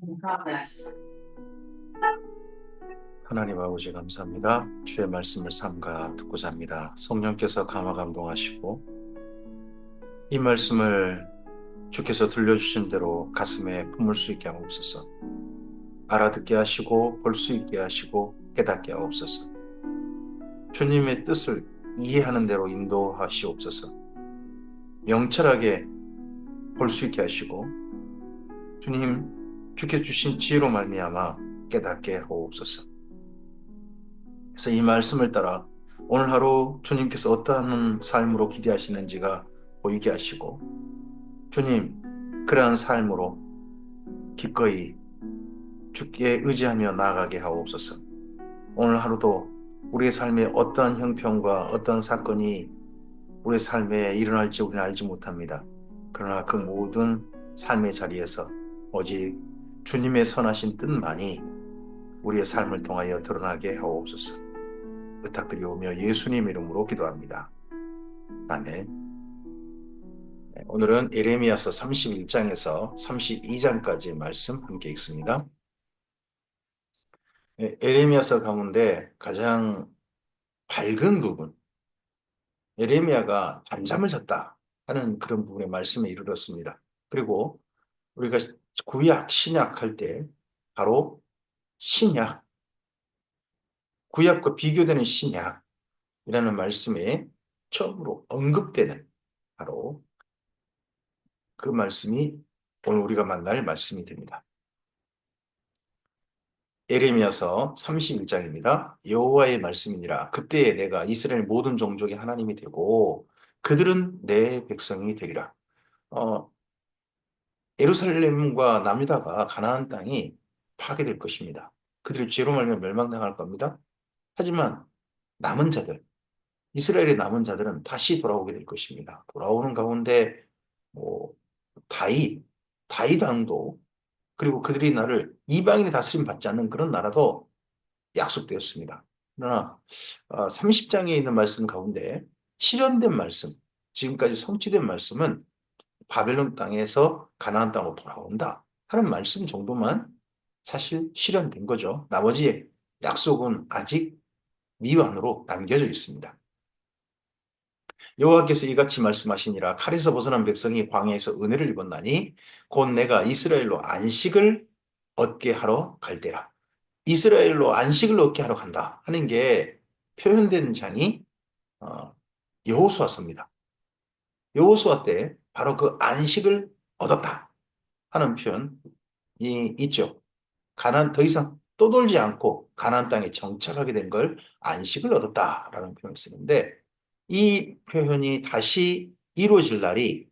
in progress. 하나님 아버지 감사합니다. 주의 말씀을 삼가 듣고자 합니다. 성령께서 감화 감동하시고 이 말씀을 주께서 들려주신 대로 가슴에 품을 수 있게 하옵소서. 알아듣게 하시고 볼 수 있게 하시고 깨닫게 하옵소서. 주님의 뜻을 이해하는 대로 인도하시옵소서. 명철하게 볼 수 있게 하시고 주님 주께 주신 지혜로 말미암아 깨닫게 하옵소서. 그래서 이 말씀을 따라 오늘 하루 주님께서 어떠한 삶으로 기대하시는지가 보이게 하시고 주님 그러한 삶으로 기꺼이 주께 의지하며 나아가게 하옵소서. 오늘 하루도 우리의 삶에 어떠한 형편과 어떠한 사건이 우리의 삶에 일어날지 우리는 알지 못합니다. 그러나 그 모든 삶의 자리에서 오직 주님의 선하신 뜻만이 우리의 삶을 통하여 드러나게 하옵소서. 부탁드리오며 예수님 이름으로 기도합니다. 아멘. 네, 오늘은 예레미야서 31장에서 32장까지의 말씀 함께 읽습니다. 네, 예레미야서 가운데 가장 밝은 부분, 예레미야가 잠잠을 잤다 하는 그런 부분의 말씀에 이르렀습니다. 그리고 우리가 구약, 신약 할 때 바로 신약, 구약과 비교되는 신약이라는 말씀에 처음으로 언급되는 바로 그 말씀이 오늘 우리가 만날 말씀이 됩니다. 예레미야서 31장입니다. 여호와의 말씀이니라. 그때에 내가 이스라엘 모든 종족의 하나님이 되고 그들은 내 백성이 되리라. 어, 예루살렘과 남유다가 가나안 땅이 파괴될 것입니다. 그들이 죄로 말미암아 멸망당할 겁니다. 하지만 남은 자들, 이스라엘의 남은 자들은 다시 돌아오게 될 것입니다. 돌아오는 가운데 뭐 다윗, 다윗 왕도 그리고 그들이 나를 이방인이 다스림 받지 않는 그런 나라도 약속되었습니다. 그러나 30장에 있는 말씀 가운데 실현된 말씀, 지금까지 성취된 말씀은 바벨론 땅에서 가나안 땅으로 돌아온다 하는 말씀 정도만 사실 실현된 거죠. 나머지 약속은 아직 미완으로 남겨져 있습니다. 여호와께서 이같이 말씀하시니라. 칼에서 벗어난 백성이 광야에서 은혜를 입었나니 곧 내가 이스라엘로 안식을 얻게 하러 갈 때라. 이스라엘로 안식을 얻게 하러 간다 하는 게 표현된 장이 어, 여호수아서입니다. 여호수아 때 바로 그 안식을 얻었다 하는 표현이 있죠. 더 이상 떠돌지 않고 가나안 땅에 정착하게 된 걸 안식을 얻었다라는 표현을 쓰는데 이 표현이 다시 이루어질 날이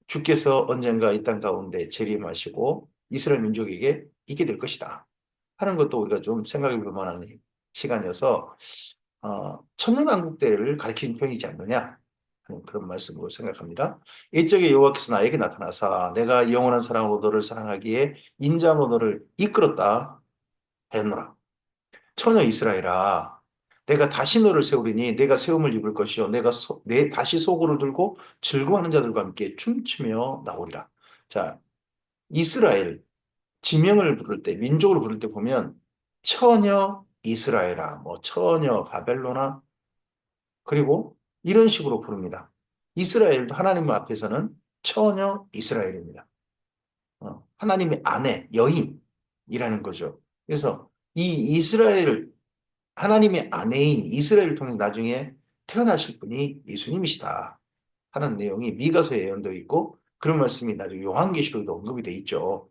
주께서 언젠가 이 땅 가운데 재림하시고 이스라엘 민족에게 있게 될 것이다 하는 것도 우리가 좀 생각해 볼 만한 시간이어서 천년왕국대를 가리키는 표현이지 않느냐 하는 그런 말씀으로 생각합니다. 이적에 여호와께서 나에게 나타나사 내가 영원한 사랑으로 너를 사랑하기에 인자로 너를 이끌었다 하였노라. 처녀 이스라엘아 내가 다시 너를 세우리니 내가 세움을 입을 것이요 내가 다시 소고를 들고 즐거워하는 자들과 함께 춤추며 나오리라. 자, 이스라엘 지명을 부를 때 민족을 부를 때 보면 처녀 이스라엘아 뭐 처녀 바벨로나 그리고 이런 식으로 부릅니다. 이스라엘도 하나님 앞에서는 처녀 이스라엘입니다. 하나님의 아내, 여인이라는 거죠. 그래서 이 이스라엘, 하나님의 아내인 이스라엘을 통해서 나중에 태어나실 분이 예수님이시다 하는 내용이 미가서에 예언되어 있고 그런 말씀이 나중에 요한계시록에도 언급이 돼 있죠.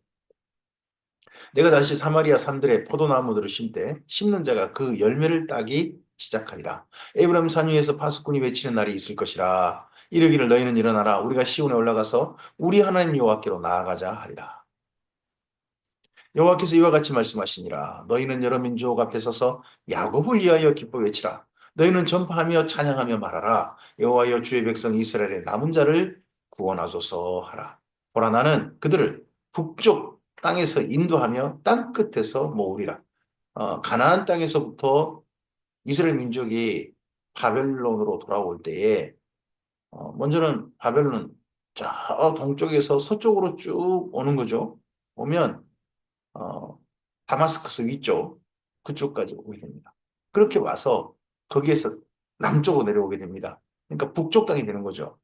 내가 다시 사마리아 산들의 포도나무들을 심되 심는 자가 그 열매를 따기 시작하리라. 에브라임 산 위에서 파수꾼이 외치는 날이 있을 것이라. 이르기를 너희는 일어나라. 우리가 시온에 올라가서 우리 하나님 여호와께로 나아가자 하리라. 여호와께서 이와 같이 말씀하시니라. 너희는 여러 민족 앞에 서서 야곱을 위하여 기뻐 외치라. 너희는 전파하며 찬양하며 말하라. 여호와여 주의 백성 이스라엘의 남은 자를 구원하소서 하라. 보라 나는 그들을 북쪽 땅에서 인도하며 땅 끝에서 모으리라. 가나안 땅에서부터 이스라엘 민족이 바벨론으로 돌아올 때에 먼저는 바벨론은 저 동쪽에서 서쪽으로 쭉 오는 거죠. 오면 어, 다마스커스 위쪽 그쪽까지 오게 됩니다. 그렇게 와서 거기에서 남쪽으로 내려오게 됩니다. 그러니까 북쪽 땅이 되는 거죠.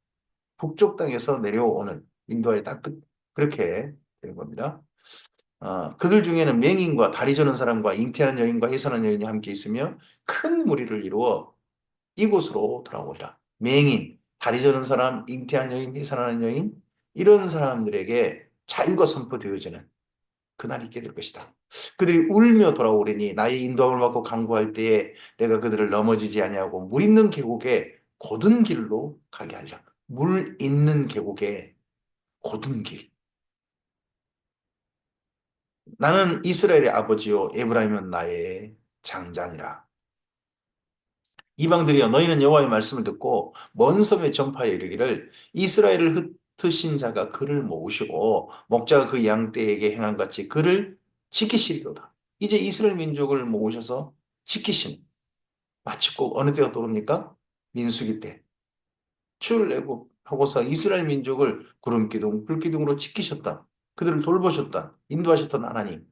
북쪽 땅에서 내려오는 인도의 땅 끝, 그렇게 되는 겁니다. 그들 중에는 맹인과 다리 저는 사람과 잉태한 여인과 해산한 여인이 함께 있으며 큰 무리를 이루어 이곳으로 돌아오리라. 맹인, 다리 저는 사람, 잉태한 여인, 해산하는 여인, 이런 사람들에게 자유가 선포되어지는 그날이 있게 될 것이다. 그들이 울며 돌아오리니 나의 인도함을 받고 간구할 때에 내가 그들을 넘어지지 아니하고 물 있는 계곡에 곧은 길로 가게 하리라. 물 있는 계곡에 곧은 길. 나는 이스라엘의 아버지요 에브라임은 나의 장자니라. 이방들이여 너희는 여호와의 말씀을 듣고 먼 섬에 전파하여 이르기를 이스라엘을 흩으신 자가 그를 모으시고 목자가 그 양떼에게 행한 같이 그를 지키시리로다. 이제 이스라엘 민족을 모으셔서 지키신 마치 꼭 어느 때가 떠오릅니까? 민수기 때 출애굽하고서 이스라엘 민족을 구름기둥 불기둥으로 지키셨다. 그들을 돌보셨다. 인도하셨던 하나님.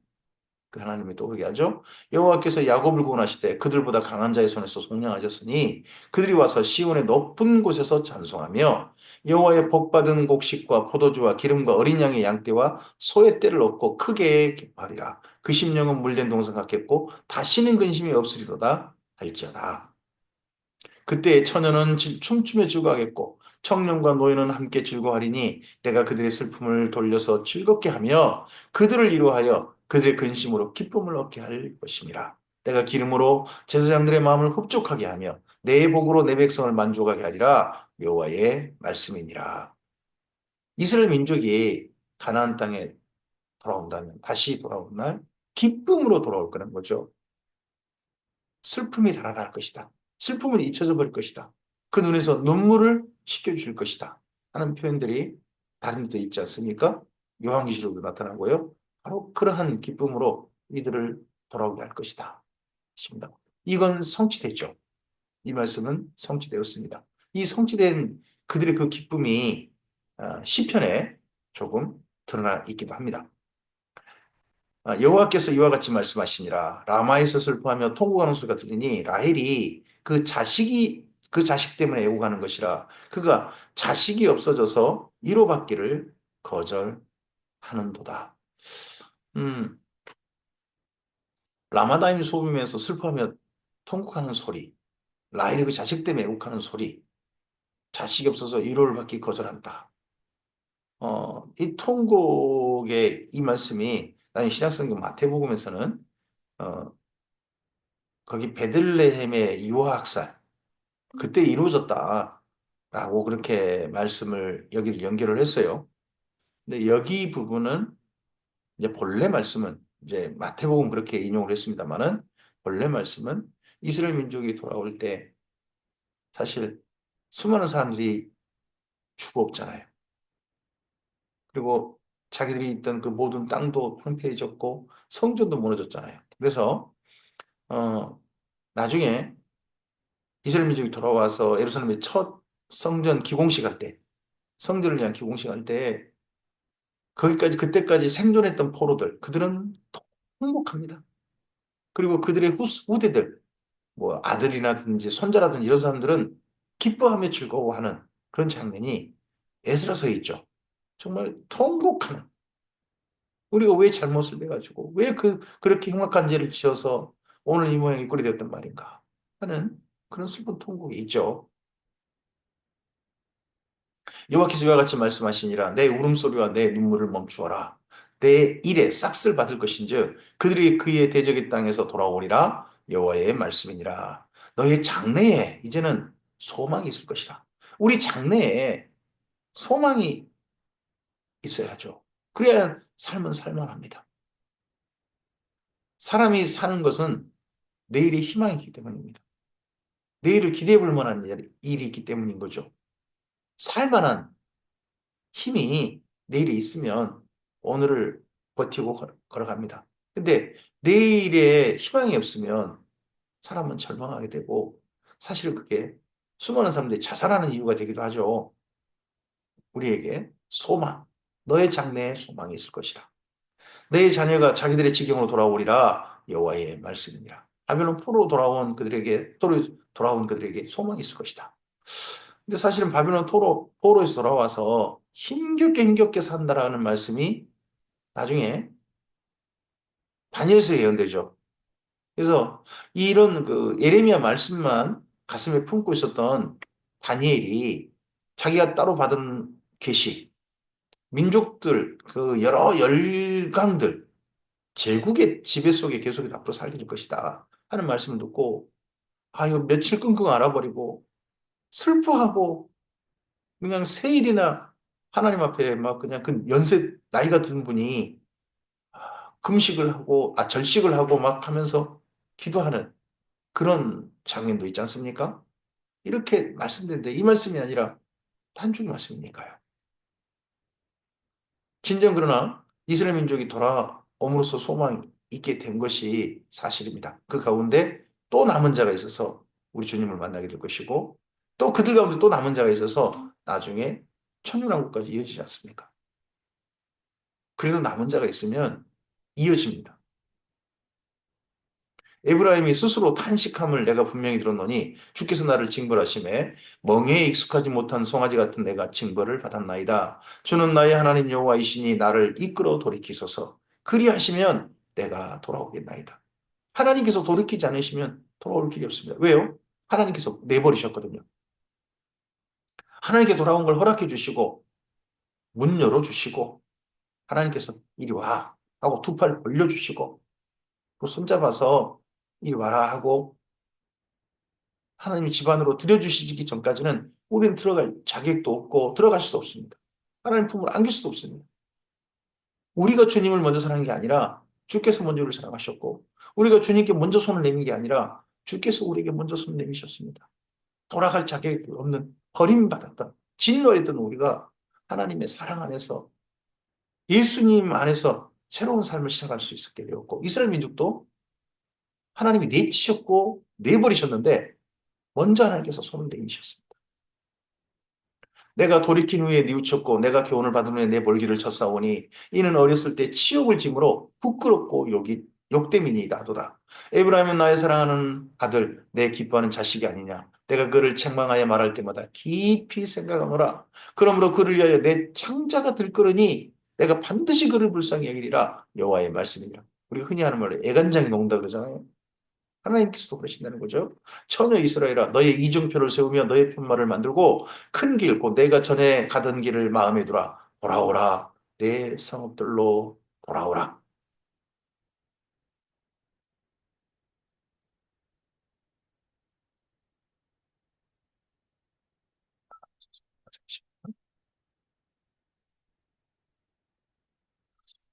그 하나님이 떠오르게 하죠. 여호와께서 야곱을 구원하시되 그들보다 강한 자의 손에서 속량하셨으니 그들이 와서 시온의 높은 곳에서 찬송하며 여호와의 복받은 곡식과 포도주와 기름과 어린 양의 양떼와 소의 떼를 얻고 크게 기뻐하리라. 그 심령은 물된 동상 같겠고 다시는 근심이 없으리로다 할지어다. 그때 처녀는 춤추며 즐거워하겠고 청년과 노인은 함께 즐거워하리니 내가 그들의 슬픔을 돌려서 즐겁게 하며 그들을 위로하여 그들의 근심으로 기쁨을 얻게 할 것임이라. 내가 기름으로 제사장들의 마음을 흡족하게 하며 내 복으로 내 백성을 만족하게 하리라. 여호와의 말씀이니라. 이스라엘 민족이 가나안 땅에 돌아온다면 다시 돌아온 날 기쁨으로 돌아올 거라는 거죠. 슬픔이 달아날 것이다. 슬픔은 잊혀져 버릴 것이다. 그 눈에서 눈물을 씻겨줄 것이다. 하는 표현들이 다른 데도 있지 않습니까? 요한계시록도 나타나고요. 바로 그러한 기쁨으로 이들을 돌아오게 할 것이다. 십니다. 이건 성취됐죠. 이 말씀은 성취되었습니다. 이 성취된 그들의 그 기쁨이 시편에 조금 드러나 있기도 합니다. 여호와께서 이와 같이 말씀하시니라. 라마에서 슬퍼하며 통곡하는 소리가 들리니 라헬이 그 자식 때문에 애고가는 것이라. 그가 자식이 없어져서 위로받기를 거절하는도다. 음, 라마다임 소비면서 슬퍼하며 통곡하는 소리. 라헬이 그 자식 때문에 애곡하는 소리. 자식이 없어서 위로를 받기 거절한다. 이 통곡의 이 말씀이 나는 신약성경 마태복음에서는 어, 거기 베들레헴의 유아학살 그때 이루어졌다라고 그렇게 말씀을 여기를 연결을 했어요. 근데 여기 부분은 이제 본래 말씀은 이제 마태복음 그렇게 인용을 했습니다만은 본래 말씀은 이스라엘 민족이 돌아올 때 사실 수많은 사람들이 죽어 없잖아요. 그리고 자기들이 있던 그 모든 땅도 황폐해졌고 성전도 무너졌잖아요. 그래서 어, 나중에 이스라엘 민족이 돌아와서 예루살렘의 첫 성전 기공식 할 때, 성전을 위한 기공식 할 때, 거기까지, 그때까지 생존했던 포로들, 그들은 행복합니다. 그리고 그들의 후대들, 뭐 아들이라든지 손자라든지 이런 사람들은 기뻐하며 즐거워하는 그런 장면이 에스라서에 있죠. 정말 통곡하는. 우리가 왜 잘못을 해가지고, 왜 그렇게 흉악한 죄를 지어서 오늘 이 모양이 꼴이 되었단 말인가 하는 그런 슬픈 통곡이 있죠. 여호와께서 이와 같이 말씀하시니라 내 울음소리와 내 눈물을 멈추어라 내 일에 싹쓸 받을 것인즉 그들이 그의 대적의 땅에서 돌아오리라 여호와의 말씀이니라 너의 장래에 이제는 소망이 있을 것이라 우리 장래에 소망이 있어야죠. 그래야 삶은 살만합니다. 사람이 사는 것은 내일의 희망이 있기 때문입니다. 내일을 기대해 볼 만한 일이 있기 때문인 거죠. 살만한 힘이 내일에 있으면 오늘을 버티고 걸어갑니다. 근데 내일에 희망이 없으면 사람은 절망하게 되고 사실은 그게 수많은 사람들이 자살하는 이유가 되기도 하죠. 우리에게 소망, 너의 장래에 소망이 있을 것이라. 내 자녀가 자기들의 지경으로 돌아오리라 여호와의 말씀이니라. 바벨론 포로 돌아온 그들에게 돌아온 그들에게 소망이 있을 것이다. 근데 사실은 바벨론 포로에서 돌아와서 힘겹게 산다라는 말씀이 나중에 다니엘서에 예언되죠. 그래서 이런 그 예레미야 말씀만 가슴에 품고 있었던 다니엘이 자기가 따로 받은 계시, 민족들, 그 여러 열강들, 제국의 지배 속에 계속 앞으로 살게 될 것이다 하는 말씀을 듣고 아 이거 며칠 끙끙 앓아버리고 슬퍼하고 그냥 세일이나 하나님 앞에 막 그냥 그 연세 나이가 든 분이 금식을 하고 절식을 하고 막 하면서 기도하는 그런 장면도 있지 않습니까? 이렇게 말씀드리는데 이 말씀이 아니라 단축의 말씀이니까요. 진정 그러나 이스라엘 민족이 돌아옴으로써 소망이 있게 된 것이 사실입니다. 그 가운데 또 남은 자가 있어서 우리 주님을 만나게 될 것이고 또 그들 가운데 또 남은 자가 있어서 나중에 천년왕국까지 이어지지 않습니까? 그래도 남은 자가 있으면 이어집니다. 에브라임이 스스로 탄식함을 내가 분명히 들었노니 주께서 나를 징벌하심에 멍에에 익숙하지 못한 송아지 같은 내가 징벌을 받았나이다. 주는 나의 하나님 여호와이시니 나를 이끌어 돌이키소서. 그리하시면 내가 돌아오겠나이다. 하나님께서 돌이키지 않으시면 돌아올 길이 없습니다. 왜요? 하나님께서 내버리셨거든요. 하나님께 돌아온 걸 허락해 주시고 문 열어주시고 하나님께서 이리 와 하고 두 팔 벌려주시고 또 손잡아서 이리 와라 하고 하나님이 집안으로 들여주시기 전까지는 우리는 들어갈 자격도 없고 들어갈 수도 없습니다. 하나님 품을 안길 수도 없습니다. 우리가 주님을 먼저 사랑한 게 아니라 주께서 먼저 우리를 사랑하셨고 우리가 주님께 먼저 손을 내민 게 아니라 주께서 우리에게 먼저 손을 내미셨습니다. 돌아갈 자격이 없는 버림받았던 진노했던 우리가 하나님의 사랑 안에서 예수님 안에서 새로운 삶을 시작할 수 있게 되었고 이스라엘 민족도 하나님이 내치셨고 내버리셨는데 먼저 하나님께서 손을 내미셨습니다. 내가 돌이킨 후에 뉘우쳤고 내가 교훈을 받은 후에 내 볼기를 쳤사오니 이는 어렸을 때 치욕을 짐으로 부끄럽고 욕됨이니이다도다. 에브라임은 나의 사랑하는 아들 내 기뻐하는 자식이 아니냐. 내가 그를 책망하여 말할 때마다 깊이 생각하노라. 그러므로 그를 위하여 내 창자가 들끓으니 내가 반드시 그를 불쌍히 여기리라. 여호와의 말씀이니라. 우리가 흔히 하는 말로 애간장이 녹는다 그러잖아요. 하나님께서도 그러신다는 거죠. 처녀 이스라엘아 너의 이정표를 세우며 너의 편말을 만들고 큰 길, 곧 내가 전에 가던 길을 마음에 두라. 돌아오라. 내 성읍들로 돌아오라.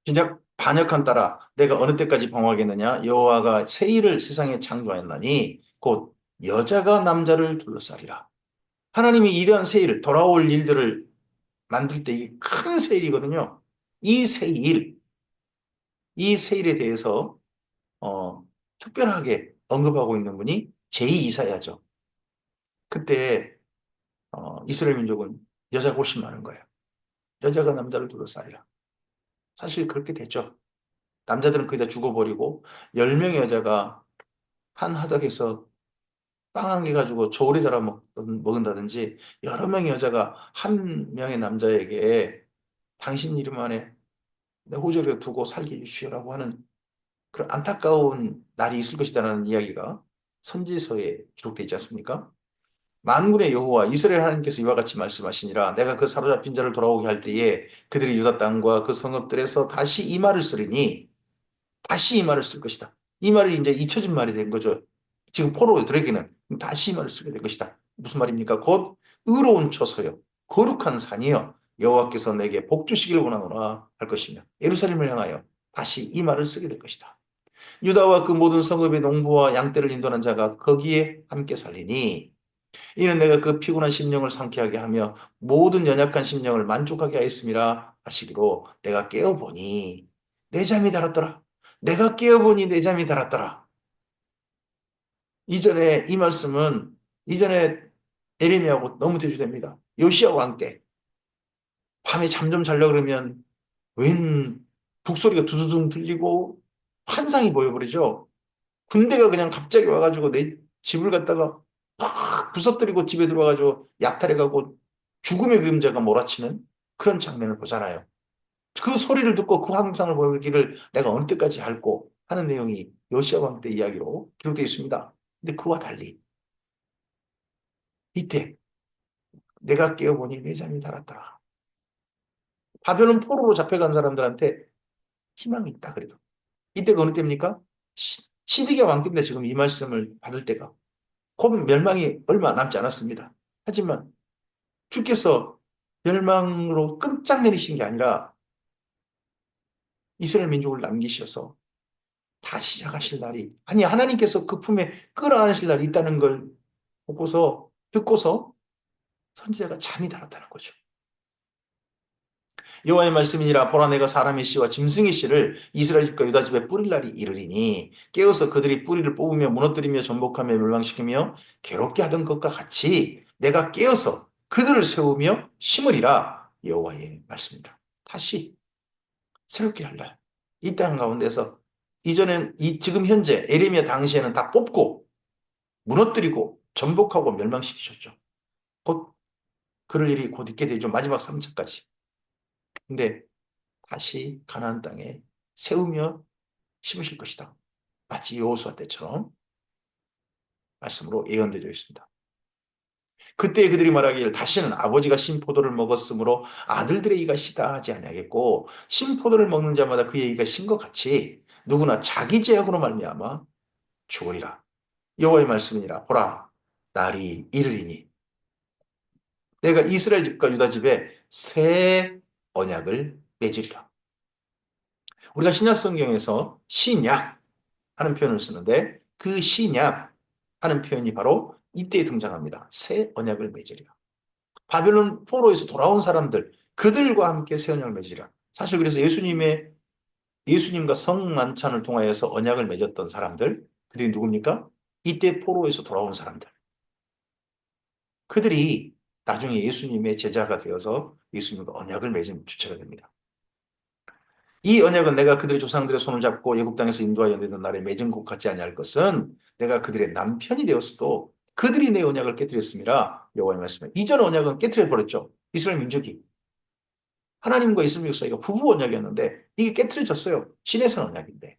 진작 반역한 따라 내가 어느 때까지 방황하겠느냐? 여호와가 새 일을 세상에 창조하였나니 곧 여자가 남자를 둘러싸리라. 하나님이 이러한 새 일, 돌아올 일들을 만들 때 이게 큰 새 일이거든요. 이 새 일, 이 새 일에 대해서 어, 특별하게 언급하고 있는 분이 제2이사야죠. 그때 이스라엘 민족은 여자가 훨씬 많은 거예요. 여자가 남자를 둘러싸리라. 사실 그렇게 됐죠. 남자들은 거의 다 죽어버리고 10명의 여자가 한 하덕에서 빵 한 개 가지고 저고리 잡아 먹은다든지 여러 명의 여자가 한 명의 남자에게 당신 이름 안에 내 호적을 두고 살게 해주시오라고 하는 그런 안타까운 날이 있을 것이다라는 이야기가 선지서에 기록되어 있지 않습니까? 만군의 여호와 이스라엘 하나님께서 이와 같이 말씀하시니라 내가 그 사로잡힌 자를 돌아오게 할 때에 그들이 유다 땅과 그 성읍들에서 다시 이 말을 쓰리니 다시 이 말을 쓸 것이다. 이 말이 이제 잊혀진 말이 된 거죠. 지금 포로들에게는 다시 이 말을 쓰게 될 것이다. 무슨 말입니까? 곧 의로운 처소요. 거룩한 산이요. 여호와께서 내게 복 주시기를 원하노라 할 것이며 예루살렘을 향하여 다시 이 말을 쓰게 될 것이다. 유다와 그 모든 성읍의 농부와 양떼를 인도하는 자가 거기에 함께 살리니 이는 내가 그 피곤한 심령을 상쾌하게 하며 모든 연약한 심령을 만족하게 하였음이라 하시기로 내가 깨어보니 내 잠이 달았더라. 내가 깨어보니 내 잠이 달았더라. 이전에 이 말씀은 이전에 에레미야하고 너무 대조됩니다. 요시야 왕 때 밤에 잠 좀 자려고 그러면 웬 북소리가 두두둥 들리고 환상이 보여버리죠. 군대가 그냥 갑자기 와가지고 내 집을 갖다가 팍 부서뜨리고 집에 들어와가지고 약탈해가고 죽음의 그림자가 몰아치는 그런 장면을 보잖아요. 그 소리를 듣고 그 환상을 보이기를 내가 어느 때까지 할꼬 하는 내용이 요시야 왕 때 이야기로 기록되어 있습니다. 근데 그와 달리 이때 내가 깨어보니 내 잠이 달았더라. 바벨론 포로로 잡혀간 사람들한테 희망이 있다 그래도. 이때가 어느 때입니까? 시드기야 왕 때입니다. 지금 이 말씀을 받을 때가. 곧 멸망이 얼마 남지 않았습니다. 하지만 주께서 멸망으로 끝장내리신 게 아니라 이스라엘 민족을 남기셔서 다시 시작하실 날이, 아니 하나님께서 그 품에 끌어안으실 날이 있다는 걸 보고서 듣고서 선지자가 잠이 달았다는 거죠. 여호와의 말씀이니라. 보라, 내가 사람의 씨와 짐승의 씨를 이스라엘 집과 유다 집에 뿌릴 날이 이르리니 깨어서 그들이 뿌리를 뽑으며 무너뜨리며 전복하며 멸망시키며 괴롭게 하던 것과 같이 내가 깨어서 그들을 세우며 심으리라. 여호와의 말씀이라. 다시 새롭게 할 날. 이 땅 가운데서 이전엔 지금 현재 에레미야 당시에는 다 뽑고 무너뜨리고 전복하고 멸망시키셨죠. 곧 그럴 일이 곧 있게 되죠. 마지막 3차까지. 근데 다시 가나안 땅에 세우며 심으실 것이다. 마치 여호수아 때처럼 말씀으로 예언되어 있습니다. 그때 그들이 말하기를 다시는 아버지가 신 포도를 먹었으므로 아들들의 이가 시다 하지 아니하겠고 신 포도를 먹는 자마다 그의 이가 신 것 같이 누구나 자기 죄악으로 말미암아 죽으리라. 여호와의 말씀이니라. 보라, 날이 이르리니 내가 이스라엘 집과 유다 집에 새 언약을 맺으리라. 우리가 신약 성경에서 신약 하는 표현을 쓰는데 그 신약 하는 표현이 바로 이때에 등장합니다. 새 언약을 맺으리라. 바벨론 포로에서 돌아온 사람들, 그들과 함께 새 언약을 맺으리라. 사실 그래서 예수님과 성만찬을 통하여서 언약을 맺었던 사람들, 그들이 누굽니까? 이때 포로에서 돌아온 사람들. 그들이 나중에 예수님의 제자가 되어서 예수님과 언약을 맺은 주체가 됩니다. 이 언약은 내가 그들의 조상들의 손을 잡고 애굽 땅에서 인도하여 내던 날에 맺은 것 같지 아니할 것은 내가 그들의 남편이 되었어도 그들이 내 언약을 깨뜨렸습니다. 여호와의 말씀에. 이전 언약은 깨뜨려 버렸죠. 이스라엘 민족이. 하나님과 이스라엘 민족 사이가 부부 언약이었는데 이게 깨뜨려졌어요. 신에서 언약인데.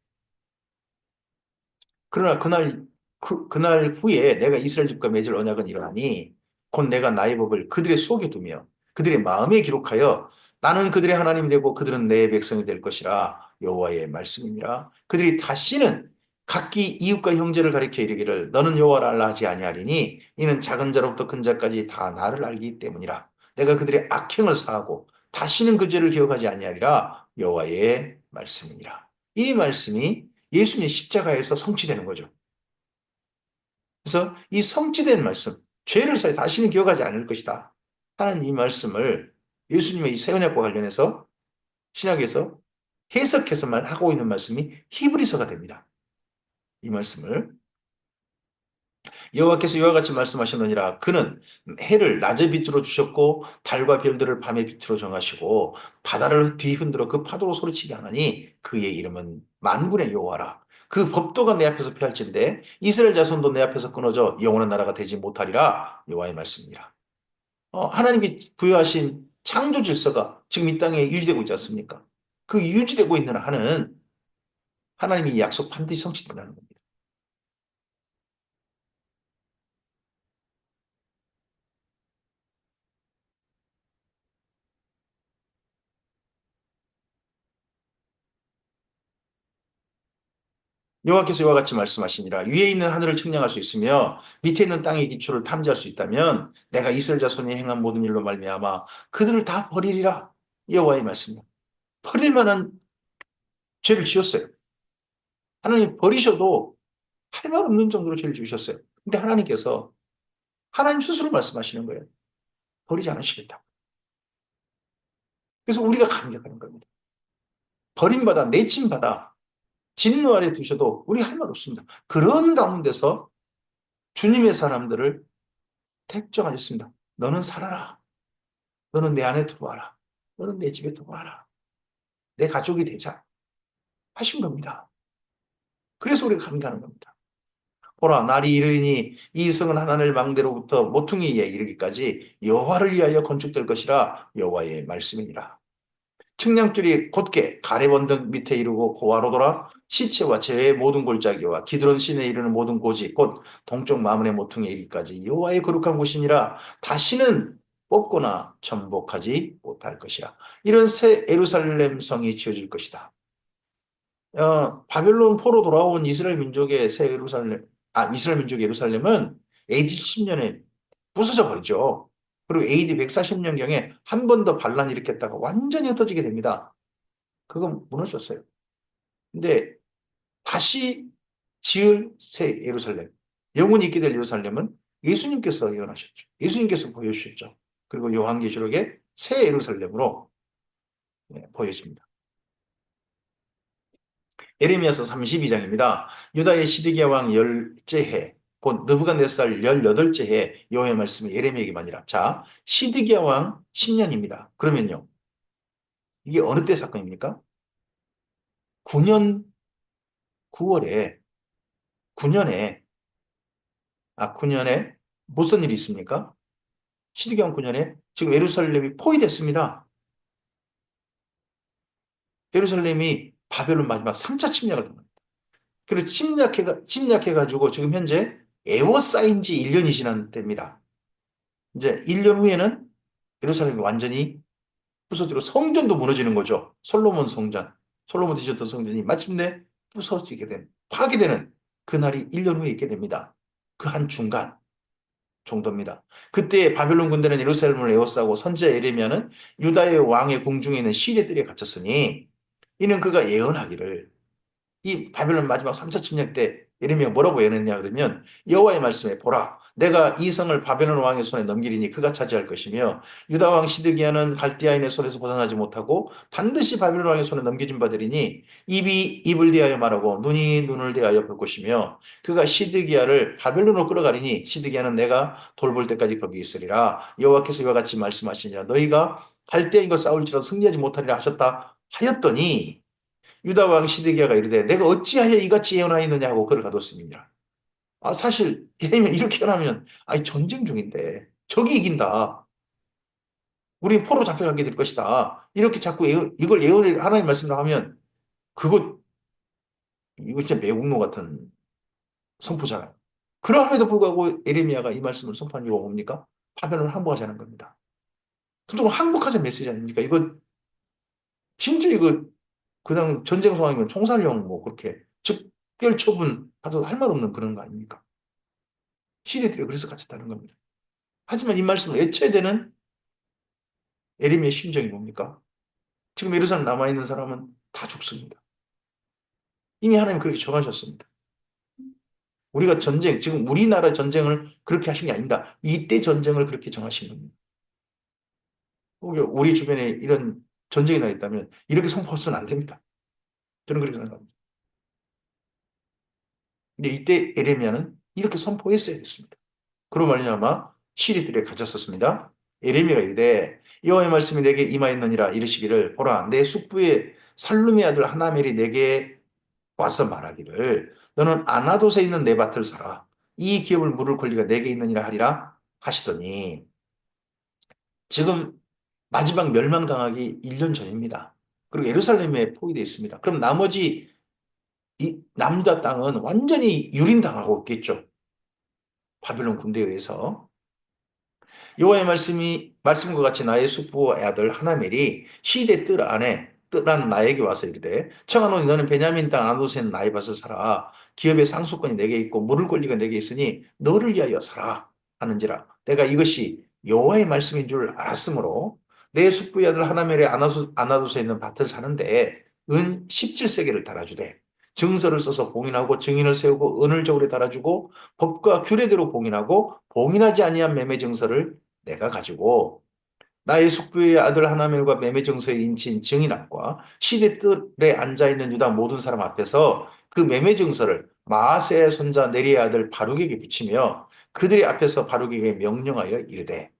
그러나 그날 후에 내가 이스라엘 집과 맺을 언약은 이러하니 곧 내가 나의 법을 그들의 속에 두며 그들의 마음에 기록하여 나는 그들의 하나님이 되고 그들은 내 백성이 될 것이라. 여호와의 말씀이니라. 그들이 다시는 각기 이웃과 형제를 가리켜 이르기를 너는 여호와를 알라 하지 아니하리니 이는 작은 자로부터 큰 자까지 다 나를 알기 때문이라. 내가 그들의 악행을 사하고 다시는 그 죄를 기억하지 아니하리라. 여호와의 말씀이니라. 이 말씀이 예수님의 십자가에서 성취되는 거죠. 그래서 이 성취된 말씀, 죄를 사해 다시는 기억하지 않을 것이다 하는 이 말씀을 예수님의 이 세언약과 관련해서 신약에서 해석해서만 하고 있는 말씀이 히브리서가 됩니다. 이 말씀을 여호와께서 이와 같이 말씀하시느니라. 그는 해를 낮의 빛으로 주셨고 달과 별들을 밤의 빛으로 정하시고 바다를 뒤흔들어 그 파도로 소리치게 하나니 그의 이름은 만군의 여호와라. 그 법도가 내 앞에서 펼친데 이스라엘 자손도 내 앞에서 끊어져 영원한 나라가 되지 못하리라. 여호와의 말씀이라. 하나님이 부여하신 창조 질서가 지금 이 땅에 유지되고 있지 않습니까? 그 유지되고 있는 한은 하나님이 약속 반드시 성취된다는 겁니다. 여호와께서 이와 같이 말씀하시니라. 위에 있는 하늘을 측량할 수 있으며 밑에 있는 땅의 기초를 탐지할 수 있다면 내가 이스라엘 자손이 행한 모든 일로 말미암아 그들을 다 버리리라. 여호와의 말씀이야. 버릴 만한 죄를 지었어요. 하나님 버리셔도 할 말 없는 정도로 죄를 지으셨어요. 근데 하나님께서 하나님 스스로 말씀하시는 거예요. 버리지 않으시겠다. 그래서 우리가 감격하는 겁니다. 버림받아 내침받아 진노 아래 두셔도 우리 할 말 없습니다. 그런 가운데서 주님의 사람들을 택정하셨습니다. 너는 살아라. 너는 내 안에 들어와라. 너는 내 집에 들어와라. 내 가족이 되자. 하신 겁니다. 그래서 우리가 감사하는 겁니다. 보라, 날이 이르니 이 성은 하나님의 망대로부터 모퉁이에 이르기까지 여호와를 위하여 건축될 것이라 여호와의 말씀이니라. 측량줄이 곧게 가렙 언덕 밑에 이르고 고아로 돌아 시체와 제의 모든 골짜기와 기드론 시내에 이르는 모든 고지 곧 동쪽 마문의 모퉁이에 이르기까지 여호와의 거룩한 곳이니라. 다시는 뽑거나 전복하지 못할 것이라. 이런 새 예루살렘 성이 지어질 것이다. 바벨론 포로 돌아온 이스라엘 민족의 새 예루살렘, 이스라엘 민족 예루살렘은 AD 10년에 부서져 버리죠. 그리고 AD 140년경에 한 번 더 반란 일으켰다가 완전히 흩어지게 됩니다. 그건 무너졌어요. 근데 다시 지을 새 예루살렘, 영원히 있게 될 예루살렘은 예수님께서 예언하셨죠. 예수님께서 보여주셨죠. 그리고 요한계시록의 새 예루살렘으로 보여집니다. 예레미야서 32장입니다. 유다의 시드기야 왕 열째 해, 곧 느부갓네살 18째 해 여호와의 말씀이 예레미야에게만이라. 자, 시드기야 왕 10년입니다. 그러면요. 이게 어느 때 사건입니까? 9년 9월에 9년에 9년에 무슨 일이 있습니까? 시드기야 왕 9년에 지금 예루살렘이 포위됐습니다. 예루살렘이 바벨론 마지막 3차 침략을 당합니다. 그리고 침략해가지고 지금 현재 에워싸인 지 1년이 지난 때입니다. 이제 1년 후에는 예루살렘이 완전히 부서지고 성전도 무너지는 거죠. 솔로몬 성전, 솔로몬 지었던 성전이 마침내 부서지게 된, 파괴되는 그날이 1년 후에 있게 됩니다. 그 한 중간 정도입니다. 그때 바벨론 군대는 예루살렘을 에워싸고 선지자 예레미야는 유다의 왕의 궁중에 있는 시내들에 갇혔으니 이는 그가 예언하기를 이 바벨론 마지막 3차 침략 때 예레미야가 뭐라고 예언했냐 그러면 여호와의 말씀에 보라 내가 이 성을 바벨론 왕의 손에 넘기리니 그가 차지할 것이며 유다 왕 시드기야는 갈대아인의 손에서 벗어나지 못하고 반드시 바벨론 왕의 손에 넘겨진 바 되리니 입이 입을 대하여 말하고 눈이 눈을 대하여 볼 것이며 그가 시드기야를 바벨론으로 끌어가리니 시드기야는 내가 돌볼 때까지 거기 있으리라. 여호와께서 이와 같이 말씀하시니라. 너희가 갈대아인과 싸울지라도 승리하지 못하리라 하셨다 하였더니 유다 왕 시드기야가 이르되 내가 어찌하여 이같이 예언하였느냐 하고 그를 가뒀습니다. 사실 예레미야 이렇게 예언하면 전쟁 중인데 적이 이긴다. 우리 포로 잡혀가게 될 것이다. 이렇게 자꾸 이걸 예언을 하나님 말씀을 하면 그거 이거 진짜 매국노 같은 선포잖아요. 그럼에도 불구하고 예레미야가 이 말씀을 선포한 이유가 뭡니까? 바벨론을 항복하자는 겁니다. 보통 항복하자는 메시지 아닙니까? 이거 진짜 이거 그냥 전쟁 상황이면 총살령 뭐 그렇게 즉결 처분 받아도 할 말 없는 그런 거 아닙니까? 시리들이 그래서 갇혔다는 겁니다. 하지만 이 말씀을 애쳐야 되는 에레미야의 심정이 뭡니까? 지금 예루살렘 남아있는 사람은 다 죽습니다. 이미 하나님 그렇게 정하셨습니다. 우리가 전쟁, 지금 우리나라 전쟁을 그렇게 하신 게 아닙니다. 이때 전쟁을 그렇게 정하신 겁니다. 우리 주변에 이런 전쟁이 나 있다면 이렇게 선포해서는 안 됩니다. 저는 그렇게 생각합니다. 근데 이때 에레미야는 이렇게 선포했어야 됐습니다. 그로 말미암아 시리들에 갇혔었습니다. 예레미야가 이르되 여호와의 말씀이 내게 임하였느니라 이르시기를 보라 내 숙부의 살룸의 아들 하나멜이 내게 와서 말하기를 너는 아나돗에 있는 내 밭을 사라 이 기업을 물을 권리가 내게 있느니라 하리라 하시더니 지금 마지막 멸망당하기 1년 전입니다. 그리고 예루살렘에 포위되어 있습니다. 그럼 나머지 이 남유다 땅은 완전히 유린당하고 있겠죠. 바빌론 군대에 의해서. 여호와의 말씀과 같이 나의 숙부의 아들 하나멜이 시대 뜰 안에 뜰안 나에게 와서 이르되 청하노니 너는 베냐민 땅 아노스에 있는 나의 밭을 사라 기업의 상속권이 내게 있고 물을 권리가 내게 있으니 너를 위하여 사라 하는지라 내가 이것이 여호와의 말씀인 줄 알았으므로 내 숙부의 아들 하나멜의 아나도스에 있는 밭을 사는데 은 17세겔을 달아주되 증서를 써서 봉인하고 증인을 세우고 은을 저울에 달아주고 법과 규례대로 봉인하고 봉인하지 아니한 매매 증서를 내가 가지고 나의 숙부의 아들 하나멜과 매매 증서에 인친 증인함과 시대뜰에 앉아있는 유다 모든 사람 앞에서 그 매매 증서를 마아세의 손자 네리의 아들 바룩에게 붙이며 그들의 앞에서 바룩에게 명령하여 이르되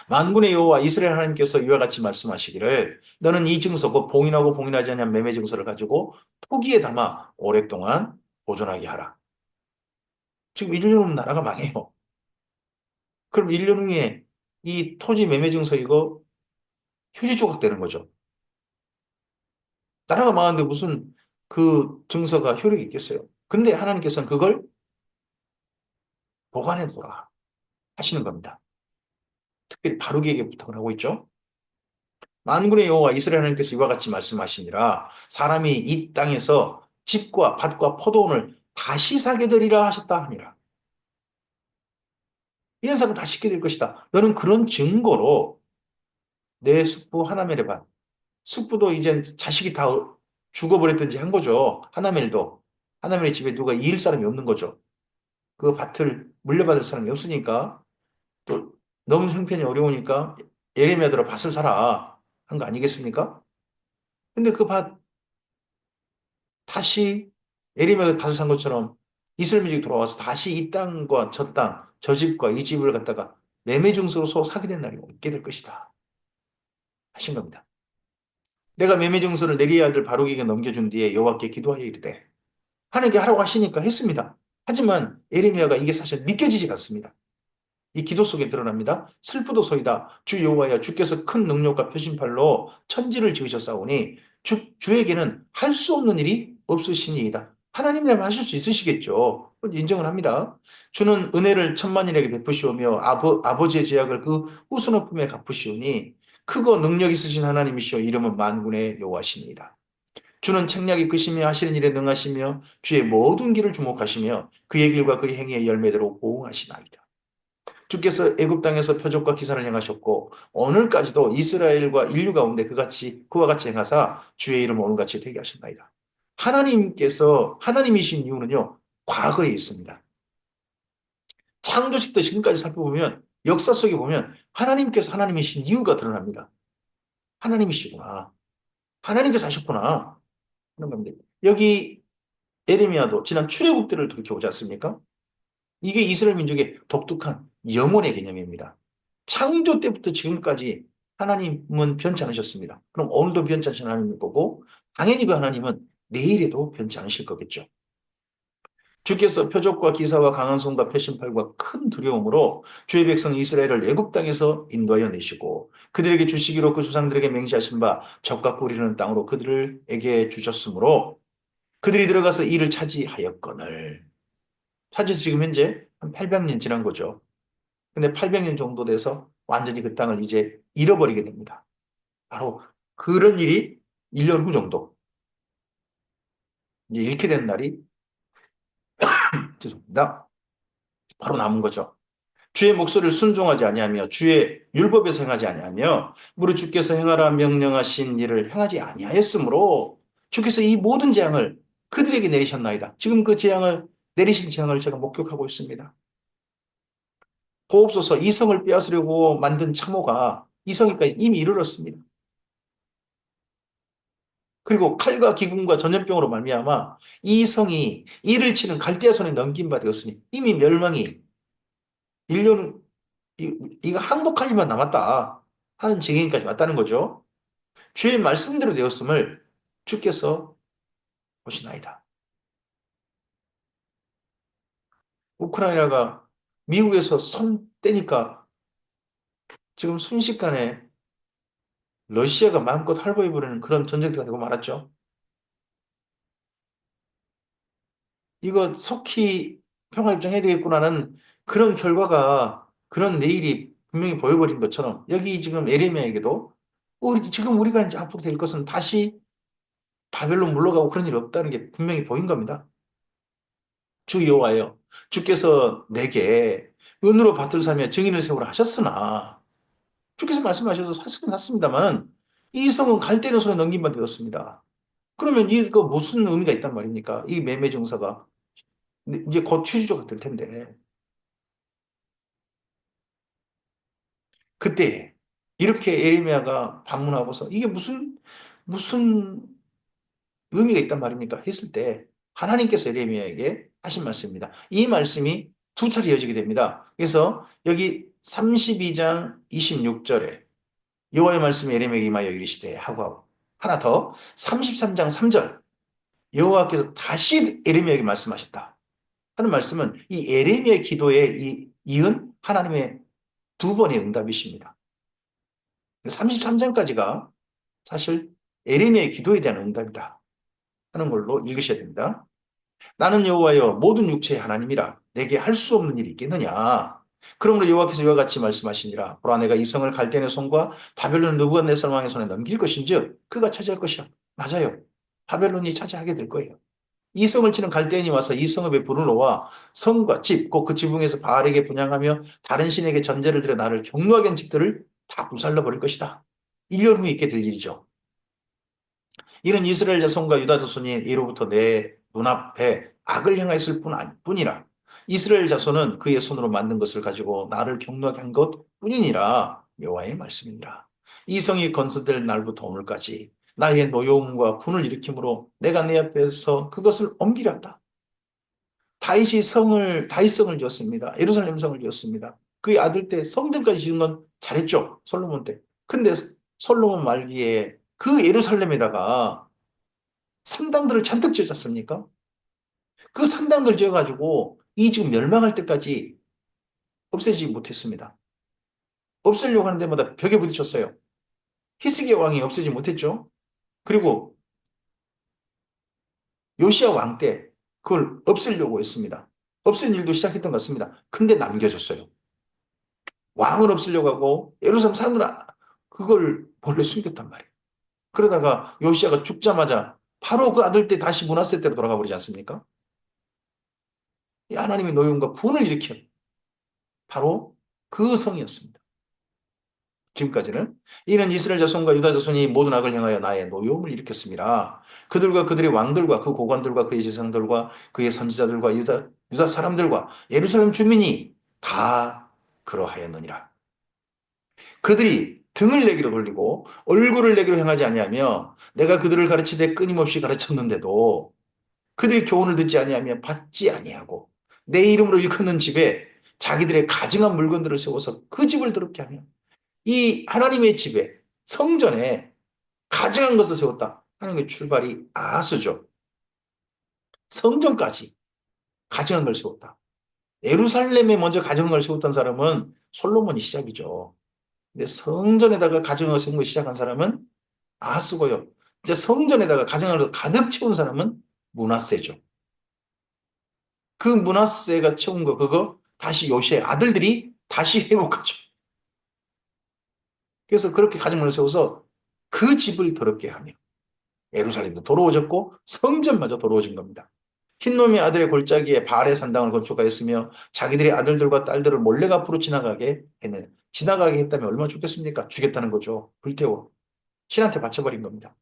만군의 여호와 이스라엘 하나님께서 이와 같이 말씀하시기를 너는 이 증서 곧 봉인하고 봉인하지 않은 매매 증서를 가지고 토기에 담아 오랫동안 보존하게 하라. 지금 1년 후면 나라가 망해요. 그럼 1년 후에 이 토지 매매 증서 이거 휴지 조각 되는 거죠. 나라가 망하는데 무슨 그 증서가 효력이 있겠어요. 근데 하나님께서는 그걸 보관해 두라 하시는 겁니다. 특별히 바루기에게 부탁을 하고 있죠. 만군의 여호와 이스라엘 하나님께서 이와 같이 말씀하시니라 사람이 이 땅에서 집과 밭과 포도원을 다시 사게 되리라 하셨다 하니라. 이 현상은 다시 있게 될 것이다. 너는 그런 증거로 내 숙부 하나멜의 밭, 숙부도 이제 자식이 다 죽어버렸든지 한 거죠. 하나멜도. 하나멜의 집에 누가 이을 사람이 없는 거죠. 그 밭을 물려받을 사람이 없으니까 또 너무 형편이 어려우니까 예레미야들아 밭을 사라 한 거 아니겠습니까? 근데 그 밭 다시 예레미야가 밭을 산 것처럼 이스라엘 민족이 돌아와서 다시 이 땅과 저 땅, 저 집과 이 집을 갖다가 매매 증서로 사게 된 날이 있게 될 것이다 하신 겁니다. 내가 매매 증서를 내리의 아들 바룩에게 넘겨준 뒤에 여호와께 기도하여 이르되 하나님께 하라고 하시니까 했습니다. 하지만 예레미야가 이게 사실 믿겨지지 않습니다. 이 기도 속에 드러납니다. 슬프도소이다. 주 여호와여 주께서 큰 능력과 표심팔로 천지를 지으셨사오니 주에게는 할 수 없는 일이 없으시니이다. 하나님이라면 하실 수 있으시겠죠. 인정을 합니다. 주는 은혜를 천만인에게 베푸시오며 아버지의 제약을 그 후손의 품에 갚으시오니 크고 능력 있으신 하나님이시여 이름은 만군의 여호와시니이다. 주는 책략이 크시며 하시는 일에 능하시며 주의 모든 길을 주목하시며 그의 길과 그의 행위의 열매대로 보응하시나이다. 주께서 애굽 땅에서 표적과 기사를 행하셨고 오늘까지도 이스라엘과 인류 가운데 그와 같이 행하사 주의 이름 오늘같이 되게 하셨나이다. 하나님께서 하나님이신 이유는요. 과거에 있습니다. 창조식 때 지금까지 살펴보면 역사 속에 보면 하나님께서 하나님이신 이유가 드러납니다. 하나님이시구나. 하나님께서 하셨구나. 그런 겁니다. 여기 에레미야도 지난 출애굽 때를 돌이켜보지 않습니까? 이게 이스라엘 민족의 독특한 영혼의 개념입니다. 창조 때부터 지금까지 하나님은 변치 않으셨습니다. 그럼 오늘도 변치 않으신 하나님일 거고 당연히 그 하나님은 내일에도 변치 않으실 거겠죠. 주께서 표적과 기사와 강한 손과 표심팔과 큰 두려움으로 주의 백성 이스라엘을 애굽 땅에서 인도하여 내시고 그들에게 주시기로 그 조상들에게 맹세하신 바 적과 꿀이는 땅으로 그들에게 주셨으므로 그들이 들어가서 이를 차지하였거늘 차지해서 지금 현재 한 800년 지난 거죠. 근데 800년 정도 돼서 완전히 그 땅을 이제 잃어버리게 됩니다. 바로 그런 일이 1년 후 정도 이제 잃게 된 날이 죄송합니다. 바로 남은 거죠. 주의 목소리를 순종하지 아니하며 주의 율법에서 행하지 아니하며 무릇 주께서 행하라 명령하신 일을 행하지 아니하였으므로 주께서 이 모든 재앙을 그들에게 내리셨나이다. 지금 그 재앙을 내리신 재앙을 제가 목격하고 있습니다. 보옵소서 이성을 빼앗으려고 만든 참호가 이성이까지 이미 이르렀습니다. 그리고 칼과 기근과 전염병으로 말미암아 이 성이 이를 치는 갈대아 손에 넘긴 바 되었으니 이미 멸망이 1년 이거 항복할 일만 남았다 하는 지경까지 왔다는 거죠. 주의 말씀대로 되었음을 주께서 보시나이다. 우크라이나가 미국에서 손 떼니까 지금 순식간에 러시아가 마음껏 할보해버리는 그런 전쟁터가 되고 말았죠. 이거 속히 평화 입장해야 되겠구나는 그런 결과가 그런 내일이 분명히 보여버린 것처럼 여기 지금 에레미야에게도 지금 우리가 이제 앞으로 될 것은 다시 바벨론 물러가고 그런 일이 없다는 게 분명히 보인 겁니다. 주 여호와여 주께서 내게 은으로 밭을 사며 증인을 세우라 하셨으나 주께서 말씀하셔서 샀으면 샀습니다만 이 성은 갈대는 손에 넘긴 바 되었습니다. 그러면 이거 무슨 의미가 있단 말입니까? 이 매매 증서가 이제 곧 휴지조가 될 텐데 그때 이렇게 에레미야가 방문하고서 이게 무슨 의미가 있단 말입니까? 했을 때 하나님께서 에레미야에게 하신 말씀입니다. 이 말씀이 두 차례 이어지게 됩니다. 그래서 여기 32장 26절에 여호와의 말씀이 예레미야에게 임하여 이르시되 하고 하나 더 33장 3절 여호와께서 다시 예레미야에게 말씀하셨다 하는 말씀은 이 예레미야의 기도에 이은 하나님의 두 번의 응답이십니다. 33장까지가 사실 예레미야의 기도에 대한 응답이다 하는 걸로 읽으셔야 됩니다. 나는 여호와여 모든 육체의 하나님이라 내게 할 수 없는 일이 있겠느냐. 그러므로 여호와께서 이와 같이 말씀하시니라. 보라 내가 이 성을 갈대의 손과 바벨론 느부갓네살 왕의 손에 넘길 것인즉 그가 차지할 것이라. 맞아요. 바벨론이 차지하게 될 거예요. 이 성을 치는 갈대인이 와서 이 성읍에 불을 놓아 성과 집, 곧 그 지붕에서 바알에게 분향하며 다른 신에게 전제를 드려 나를 경노하게 한 집들을 다 불살라 버릴 것이다. 1년 후에 있게 될 일이죠. 이는 이스라엘 자손과 유다 자손이 이로부터 내 눈앞에 악을 행하였을 뿐이라. 이스라엘 자손은 그의 손으로 만든 것을 가지고 나를 경노하게 한 것뿐이니라. 여호와의 말씀이니라. 이 성이 건설될 날부터 오늘까지 나의 노여움과 분을 일으키므로 내가 내 앞에서 그것을 옮기려 한다. 다윗성을 지었습니다. 예루살렘 성을 지었습니다. 그의 아들 때 성전까지 지은 건 잘했죠. 솔로몬 때. 근데 솔로몬 말기에 그 예루살렘에다가 산당들을 잔뜩 지었지 않습니까? 그 산당들 지어가지고 이 지금 멸망할 때까지 없애지 못했습니다. 없애려고 하는 데마다 벽에 부딪혔어요. 히스기야 왕이 없애지 못했죠. 그리고 요시야 왕 때 그걸 없애려고 했습니다. 없앤 일도 시작했던 것 같습니다. 근데 남겨졌어요. 왕을 없애려고 하고 예루살렘 사람들은 그걸 몰래 숨겼단 말이에요. 그러다가 요시야가 죽자마자 바로 그 아들 때 다시 므낫세 때로 돌아가 버리지 않습니까? 이 하나님의 노여움과 분을 일으켜 바로 그 성이었습니다. 지금까지는 이는 이스라엘 자손과 유다 자손이 모든 악을 행하여 나의 노여움을 일으켰습니다. 그들과 그들의 왕들과 그 고관들과 그의 제사장들과 그의 선지자들과 유다 사람들과 예루살렘 주민이 다 그러하였느니라. 그들이 등을 내기로 돌리고 얼굴을 내기로 행하지 아니하며 내가 그들을 가르치되 끊임없이 가르쳤는데도 그들이 교훈을 듣지 아니하며 받지 아니하고 내 이름으로 일컫는 집에 자기들의 가증한 물건들을 세워서 그 집을 더럽게 하며 이 하나님의 집에 성전에 가증한 것을 세웠다. 하나님의 출발이 아하스죠. 성전까지 가증한 걸 세웠다. 예루살렘에 먼저 가증한 걸 세웠던 사람은 솔로몬이 시작이죠. 근데 성전에다가 가증한 걸 세운 걸 시작한 사람은 아하스고요. 이제 성전에다가 가증한 걸 가득 채운 사람은 므낫세죠. 그 므낫세가 채운 거 그거 다시 요시의 아들들이 다시 회복하죠. 그래서 그렇게 가증을 세워서 그 집을 더럽게 하며 예루살렘도 더러워졌고 성전마저 더러워진 겁니다. 흰놈의 아들의 골짜기에 바알의 산당을 건축하였으며 자기들의 아들들과 딸들을 몰래 앞으로 지나가게 했네. 지나가게 했다면 얼마나 좋겠습니까? 죽였다는 거죠. 불태워. 신한테 바쳐버린 겁니다.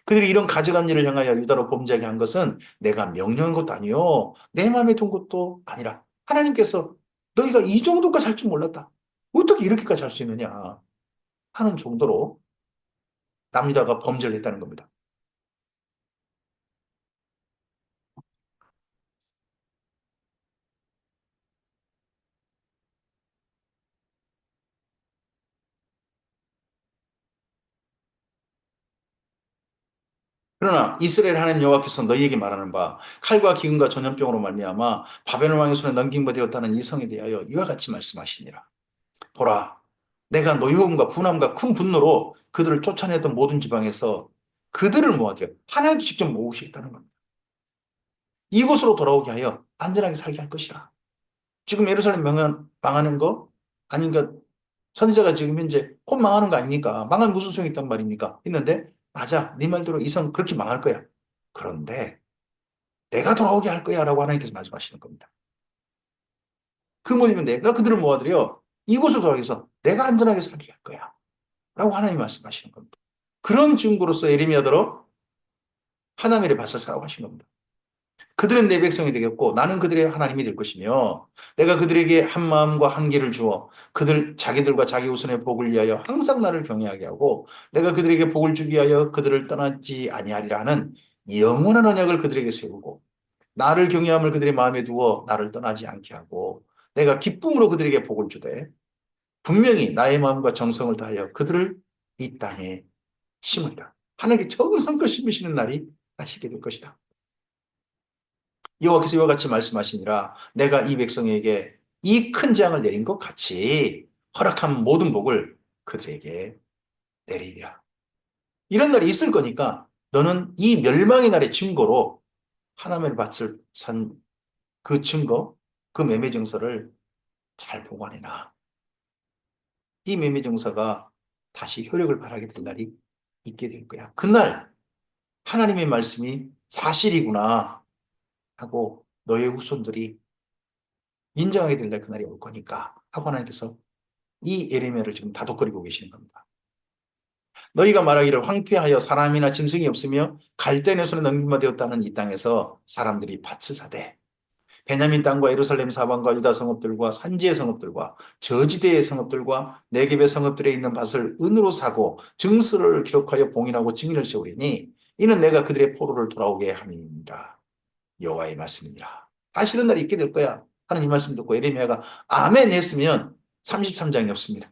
그들이 이런 가증한 일을 향하여 유다로 범죄하게 한 것은 내가 명령한 것도 아니요 내 마음에 둔 것도 아니라 하나님께서 너희가 이 정도까지 할 줄 몰랐다. 어떻게 이렇게까지 할 수 있느냐 하는 정도로 남유다가 범죄를 했다는 겁니다. 그러나 이스라엘 하나님 여호와께서 너희에게 말하는 바 칼과 기근과 전염병으로 말미암아 바벨론 왕의 손에 넘긴 바 되었다는 이 성에 대하여 이와 같이 말씀하시니라. 보라, 내가 노여움과 분함과 큰 분노로 그들을 쫓아내던 모든 지방에서 그들을 모아들여 하나님께 직접 모으시겠다는 겁니다. 이곳으로 돌아오게 하여 안전하게 살게 할 것이라. 지금 예루살렘 망하는 거 아닌가? 선지자가 지금 현재 곧 망하는 거 아닙니까? 망한 무슨 소용이 있단 말입니까? 했는데 맞아, 네 말대로 이 성 그렇게 망할 거야. 그런데 내가 돌아오게 할 거야 라고 하나님께서 말씀하시는 겁니다. 그 뭐냐면 내가 그들을 모아들여 이곳으로 돌아오기 위해서 내가 안전하게 살게 할 거야 라고 하나님이 말씀하시는 겁니다. 그런 증거로서 예레미야더러 하나님의 밭을 사라고 하신 겁니다. 그들은 내 백성이 되겠고 나는 그들의 하나님이 될 것이며 내가 그들에게 한 마음과 한 길을 주어 그들 자기들과 자기 후손의 복을 위하여 항상 나를 경외하게 하고 내가 그들에게 복을 주기 위하여 그들을 떠나지 아니하리라 하는 영원한 언약을 그들에게 세우고 나를 경외함을 그들의 마음에 두어 나를 떠나지 않게 하고 내가 기쁨으로 그들에게 복을 주되 분명히 나의 마음과 정성을 다하여 그들을 이 땅에 심으리라. 하나님께 정성껏 심으시는 날이 다시게 될 것이다. 여호와께서 이와 같이 말씀하시니라. 내가 이 백성에게 이 큰 재앙을 내린 것 같이 허락한 모든 복을 그들에게 내리리라. 이런 날이 있을 거니까 너는 이 멸망의 날의 증거로 하나님의 밭을 산 그 증거, 그 매매 증서를 잘 보관해놔. 이 매매 증서가 다시 효력을 발하게 될 날이 있게 될 거야. 그날 하나님의 말씀이 사실이구나 하고 너의 후손들이 인정하게 될 날 그날이 올 거니까 하고 하나님께서 이 예레미야를 지금 다독거리고 계시는 겁니다. 너희가 말하기를 황폐하여 사람이나 짐승이 없으며 갈대의 손에 넘김바 되었다는 이 땅에서 사람들이 밭을 사되 베냐민 땅과 예루살렘 사방과 유다 성읍들과 산지의 성읍들과 저지대의 성읍들과 네겝의 성읍들에 있는 밭을 은으로 사고 증서를 기록하여 봉인하고 증인을 세우리니 이는 내가 그들의 포로를 돌아오게 함이니라. 여호와의 말씀이니라. 다시 이런 날이 있게 될 거야 하는 이 말씀 듣고 예레미야가 아멘 했으면 33장이 없습니다.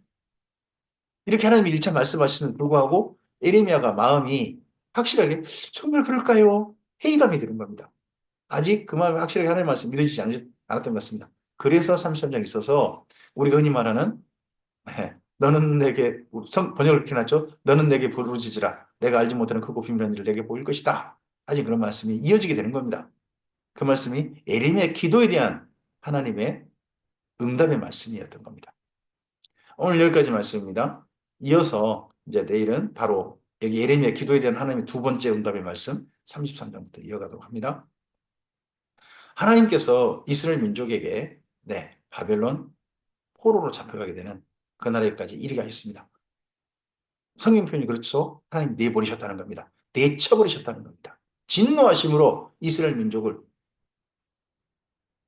이렇게 하나님이 1차 말씀하시는 불구하고 예레미야가 마음이 확실하게 정말 그럴까요? 회의감이 드는 겁니다. 아직 그 마음이 확실하게 하나님 말씀 믿어지지 않았던 것 같습니다. 그래서 33장이 있어서 우리가 흔히 말하는 너는 내게 번역을 이렇게 해놨죠. 너는 내게 부르짖으라. 내가 알지 못하는 크고 비밀한 일을 내게 보일 것이다. 아직 그런 말씀이 이어지게 되는 겁니다. 그 말씀이 예레미야의 기도에 대한 하나님의 응답의 말씀이었던 겁니다. 오늘 여기까지 말씀입니다. 이어서 이제 내일은 바로 여기 예레미야 기도에 대한 하나님의 두 번째 응답의 말씀 33장부터 이어가도록 합니다. 하나님께서 이스라엘 민족에게 바벨론 포로로 잡혀가게 되는 그 나라에까지 이르게 하셨습니다. 성경 표현이 그렇죠. 하나님 내버리셨다는 겁니다. 내쳐버리셨다는 겁니다. 진노하심으로 이스라엘 민족을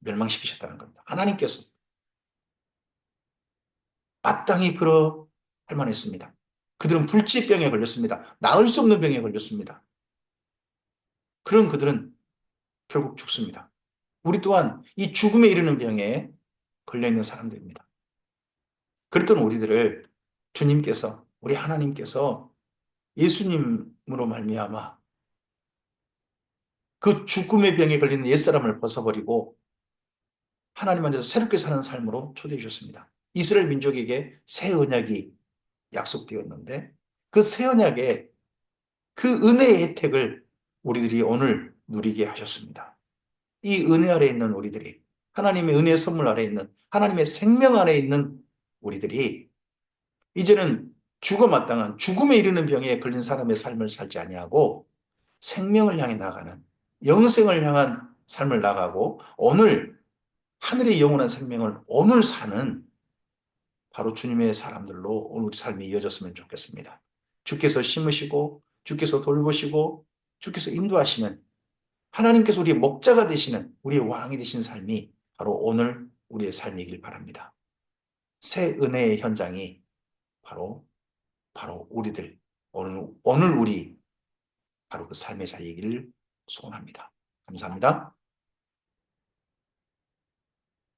멸망시키셨다는 겁니다. 하나님께서 마땅히 그러할 만했습니다. 그들은 불치병에 걸렸습니다. 나을 수 없는 병에 걸렸습니다. 그런 그들은 결국 죽습니다. 우리 또한 이 죽음에 이르는 병에 걸려있는 사람들입니다. 그랬던 우리들을 주님께서 우리 하나님께서 예수님으로 말미암아 그 죽음의 병에 걸리는 옛사람을 벗어버리고 하나님 안에서 새롭게 사는 삶으로 초대해 주셨습니다. 이스라엘 민족에게 새 언약이 약속되었는데 그 새 언약의 그 은혜의 혜택을 우리들이 오늘 누리게 하셨습니다. 이 은혜 아래 있는 우리들이 하나님의 은혜의 선물 아래 있는 하나님의 생명 아래 있는 우리들이 이제는 죽어 마땅한 죽음에 이르는 병에 걸린 사람의 삶을 살지 아니하고 생명을 향해 나가는 영생을 향한 삶을 나가고 오늘 하늘의 영원한 생명을 오늘 사는 바로 주님의 사람들로 오늘 우리 삶이 이어졌으면 좋겠습니다. 주께서 심으시고 주께서 돌보시고 주께서 인도하시는 하나님께서 우리의 목자가 되시는 우리의 왕이 되신 삶이 바로 오늘 우리의 삶이길 바랍니다. 새 은혜의 현장이 바로 우리들 오늘 우리 바로 그 삶의 자리이기를 소원합니다. 감사합니다.